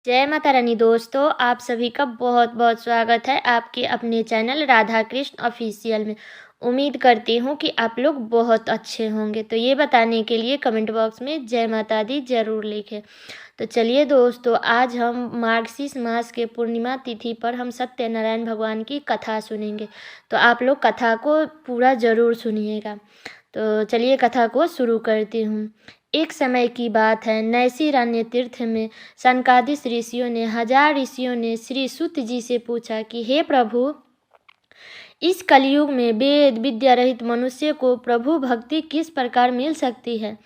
जय माता रानी दोस्तों, आप सभी का बहुत बहुत स्वागत है आपके अपने चैनल राधा कृष्ण ऑफिशियल में। उम्मीद करती हूँ कि आप लोग बहुत अच्छे होंगे। तो ये बताने के लिए कमेंट बॉक्स में जय माता दी ज़रूर लिखें। तो चलिए दोस्तों, आज हम मार्गशीर्ष मास के पूर्णिमा तिथि पर हम सत्यनारायण भगवान की कथा सुनेंगे। तो आप लोग कथा को पूरा ज़रूर सुनिएगा। तो चलिए कथा को शुरू करती हूँ। एक समय की बात है, नैमिषारण्य तीर्थ में सनकादिक ऋषियों ने 1000 ऋषियों ने श्री सूत जी से पूछा कि हे प्रभु, इस कलयुग में वेद विद्या रहित मनुष्य को प्रभु भक्ति किस प्रकार मिल सकती है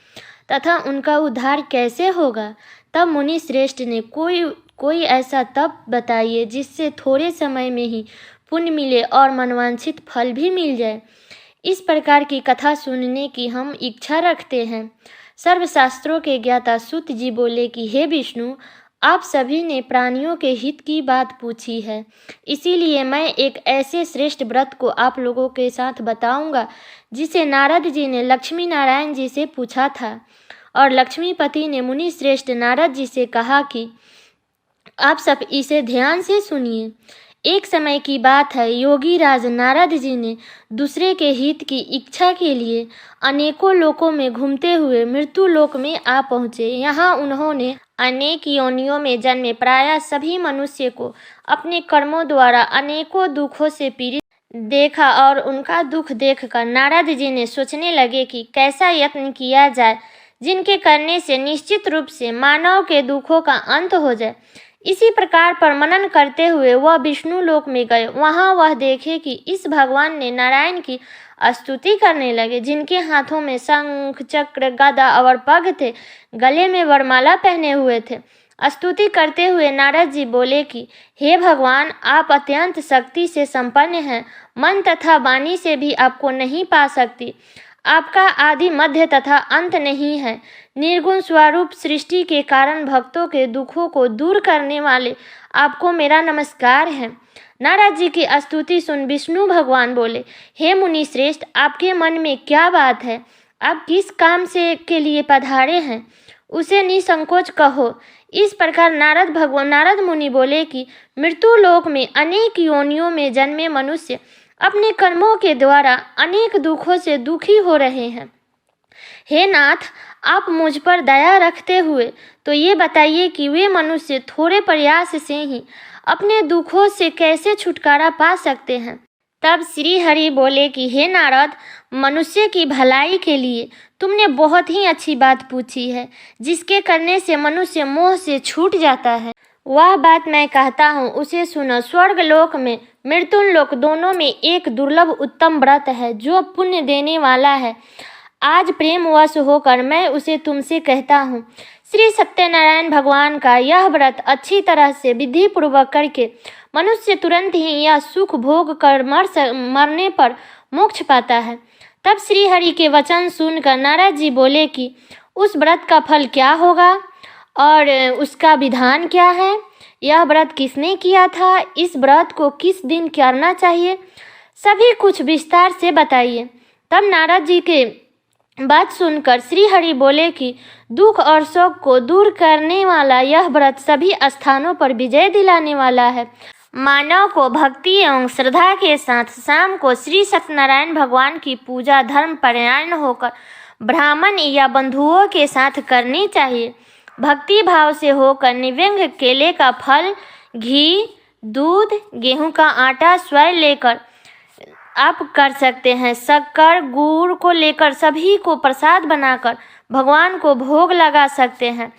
तथा उनका उद्धार कैसे होगा। तब मुनि श्रेष्ठ ने कोई ऐसा तप बताइए जिससे थोड़े समय में ही पुण्य मिले और मनवांछित फल भी मिल जाए। इस प्रकार की कथा सुनने की हम इच्छा रखते हैं। सर्वशास्त्रों के ज्ञाता सूत जी बोले कि हे विष्णु, आप सभी ने प्राणियों के हित की बात पूछी है, इसीलिए मैं एक ऐसे श्रेष्ठ व्रत को आप लोगों के साथ बताऊंगा जिसे नारद जी ने लक्ष्मी नारायण जी से पूछा था। और लक्ष्मीपति ने मुनि श्रेष्ठ नारद जी से कहा कि आप सब इसे ध्यान से सुनिए। एक समय की बात है, योगी राज नारद जी ने दूसरे के हित की इच्छा के लिए अनेकों लोकों में घूमते हुए मृत्यु लोक में आ पहुँचे। यहाँ उन्होंने अनेक योनियों में जन्मे प्रायः सभी मनुष्य को अपने कर्मों द्वारा अनेकों दुखों से पीड़ित देखा और उनका दुख देखकर नारद जी ने सोचने लगे कि कैसा यत्न किया जाए जिनके करने से निश्चित रूप से मानव के दुखों का अंत हो जाए। इसी प्रकार पर मनन करते हुए वह विष्णु लोक में गए। वहां वह देखे कि इस भगवान ने नारायण की स्तुति करने लगे, जिनके हाथों में शंख चक्र गदा और पग थे, गले में वरमाला पहने हुए थे। स्तुति करते हुए नारद जी बोले कि हे भगवान, आप अत्यंत शक्ति से संपन्न हैं, मन तथा वाणी से भी आपको नहीं पा सकती। आपका आदि मध्य तथा अंत नहीं है। निर्गुण स्वरूप सृष्टि के कारण भक्तों के दुखों को दूर करने वाले आपको मेरा नमस्कार है। नारद जी की स्तुति सुन विष्णु भगवान बोले, हे मुनि श्रेष्ठ, आपके मन में क्या बात है? आप किस काम से के लिए पधारे हैं, उसे निसंकोच कहो। इस प्रकार नारद मुनि बोले कि मृत्यु लोक में अनेक योनियों में जन्मे मनुष्य अपने कर्मों के द्वारा अनेक दुखों से दुखी हो रहे हैं। हे नाथ, आप मुझ पर दया रखते हुए तो ये बताइए कि वे मनुष्य थोड़े प्रयास से ही अपने दुखों से कैसे छुटकारा पा सकते हैं। तब श्री हरि बोले कि हे नारद, मनुष्य की भलाई के लिए तुमने बहुत ही अच्छी बात पूछी है, जिसके करने से मनुष्य मोह से छूट जाता है। वह बात मैं कहता हूँ, उसे सुनो। स्वर्ग लोक में मृत्यु लोक दोनों में एक दुर्लभ उत्तम व्रत है जो पुण्य देने वाला है। आज प्रेमवश होकर मैं उसे तुमसे कहता हूँ। श्री सत्यनारायण भगवान का यह व्रत अच्छी तरह से विधि पूर्वक करके मनुष्य तुरंत ही यह सुख भोग कर मरने पर मोक्ष पाता है। तब श्री हरि के वचन सुनकर नारद जी बोले कि उस व्रत का फल क्या होगा और उसका विधान क्या है? यह व्रत किसने किया था? इस व्रत को किस दिन करना चाहिए? सभी कुछ विस्तार से बताइए। तब नारद जी के बात सुनकर श्री हरि बोले कि दुख और शोक को दूर करने वाला यह व्रत सभी स्थानों पर विजय दिलाने वाला है। मानव को भक्ति एवं श्रद्धा के साथ शाम को श्री सत्यनारायण भगवान की पूजा धर्म परायण होकर ब्राह्मण या बंधुओं के साथ करनी चाहिए। भक्ति भाव से होकर नैवेद्य केले का फल, घी, दूध, गेहूं का आटा स्वयं लेकर आप कर सकते हैं। शक्कर गुड़ को लेकर सभी को प्रसाद बनाकर भगवान को भोग लगा सकते हैं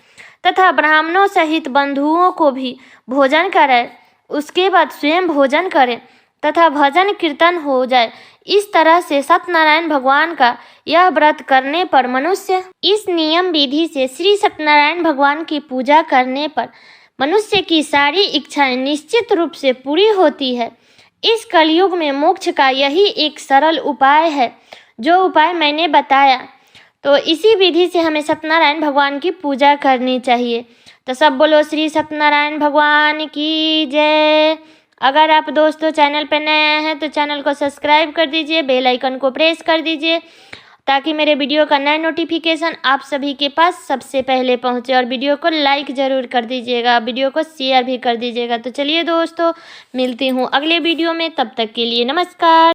तथा ब्राह्मणों सहित बंधुओं को भी भोजन करें। उसके बाद स्वयं भोजन करें तथा भजन कीर्तन हो जाए। इस तरह से सत्यनारायण भगवान का यह व्रत करने पर मनुष्य इस नियम विधि से श्री सत्यनारायण भगवान की पूजा करने पर मनुष्य की सारी इच्छाएं निश्चित रूप से पूरी होती है। इस कलयुग में मोक्ष का यही एक सरल उपाय है, जो उपाय मैंने बताया। तो इसी विधि से हमें सत्यनारायण भगवान की पूजा करनी चाहिए। तो सब बोलो श्री सत्यनारायण भगवान की जय। अगर आप दोस्तों चैनल पर नए आए हैं तो चैनल को सब्सक्राइब कर दीजिए, बेल आइकन को प्रेस कर दीजिए ताकि मेरे वीडियो का नया नोटिफिकेशन आप सभी के पास सबसे पहले पहुंचे। और वीडियो को लाइक ज़रूर कर दीजिएगा, वीडियो को शेयर भी कर दीजिएगा। तो चलिए दोस्तों, मिलती हूँ अगले वीडियो में, तब तक के लिए नमस्कार।